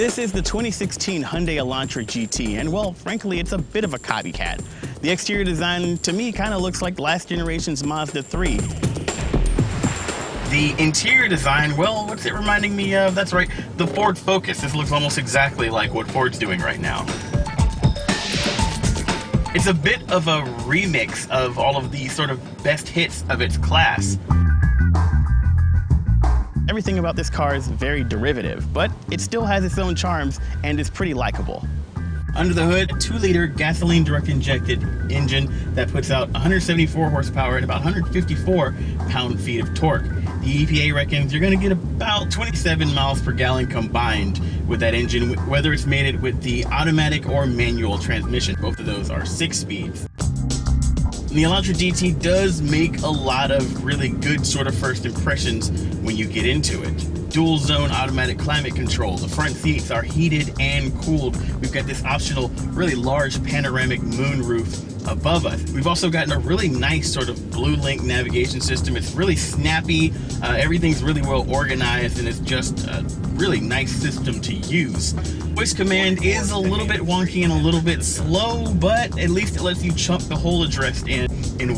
This is the 2016 Hyundai Elantra GT, and well, frankly, it's a bit of a copycat. The exterior design, to me, kind of looks like last generation's Mazda 3. The interior design, well, what's it reminding me of? That's right, the Ford Focus. This looks almost exactly like what Ford's doing right now. It's a bit of a remix of all of the sort of best hits of its class. Everything about this car is very derivative, but it still has its own charms and is pretty likable. Under the hood, a 2-liter gasoline direct injected engine that puts out 174 horsepower and about 154 pound-feet of torque. The EPA reckons you're going to get about 27 miles per gallon combined with that engine, whether it's mated with the automatic or manual transmission. Both of those are 6 speeds. The Elantra GT does make a lot of really good sort of first impressions when you get into it. Dual zone automatic climate control. The front seats are heated and cooled. We've got this optional really large panoramic moonroof above us. We've also gotten a really nice sort of Blue Link navigation system. It's really snappy. Everything's really well organized, and it's just a really nice system to use. Voice command is a little bit wonky and a little bit slow, but at least it lets you chunk the whole address in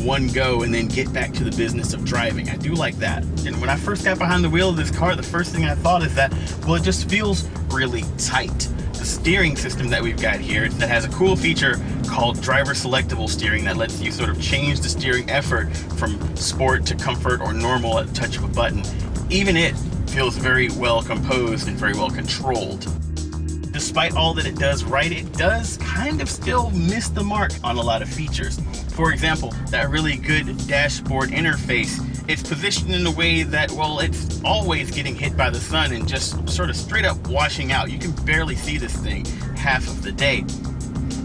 one go and then get back to the business of driving. I do like that. And when I first got behind the wheel of this car, the first thing I thought is that, well, it just feels really tight. The steering system that we've got here that has a cool feature called driver selectable steering that lets you sort of change the steering effort from sport to comfort or normal at the touch of a button. Even it feels very well composed and very well controlled. Despite all that it does right, it does kind of still miss the mark on a lot of features. For example, that really good dashboard interface, it's positioned in a way that, well, it's always getting hit by the sun and just sort of straight up washing out. You can barely see this thing half of the day.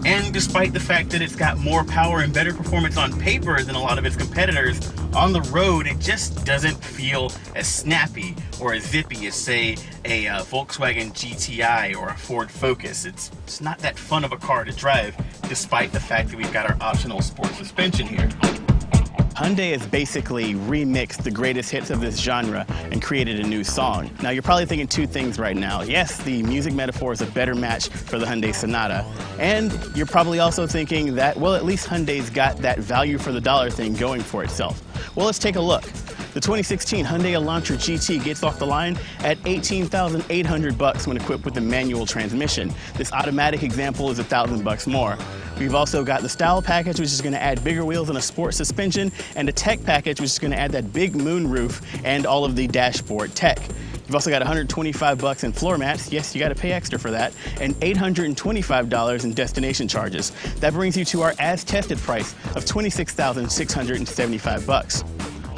And despite the fact that it's got more power and better performance on paper than a lot of its competitors, on the road it just doesn't feel as snappy or as zippy as, say, a Volkswagen GTI or a Ford Focus. It's not that fun of a car to drive, despite the fact that we've got our optional sport suspension here. Hyundai has basically remixed the greatest hits of this genre and created a new song. Now, you're probably thinking two things right now. Yes, the music metaphor is a better match for the Hyundai Sonata. And you're probably also thinking that, well, at least Hyundai's got that value for the dollar thing going for itself. Well, let's take a look. The 2016 Hyundai Elantra GT gets off the line at $18,800 when equipped with the manual transmission. This automatic example is $1,000 more. We've also got the style package, which is going to add bigger wheels and a sport suspension, and a tech package, which is going to add that big moon roof and all of the dashboard tech. You've also got $125 in floor mats. Yes, you got to pay extra for that, and $825 in destination charges. That brings you to our as-tested price of $26,675.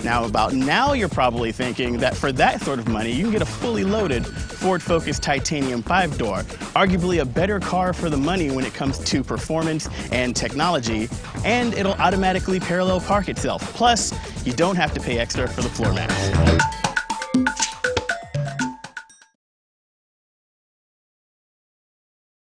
Now you're probably thinking that for that sort of money, you can get a fully loaded Ford Focus Titanium 5-door, arguably a better car for the money when it comes to performance and technology, and it'll automatically parallel park itself. Plus, you don't have to pay extra for the floor mats.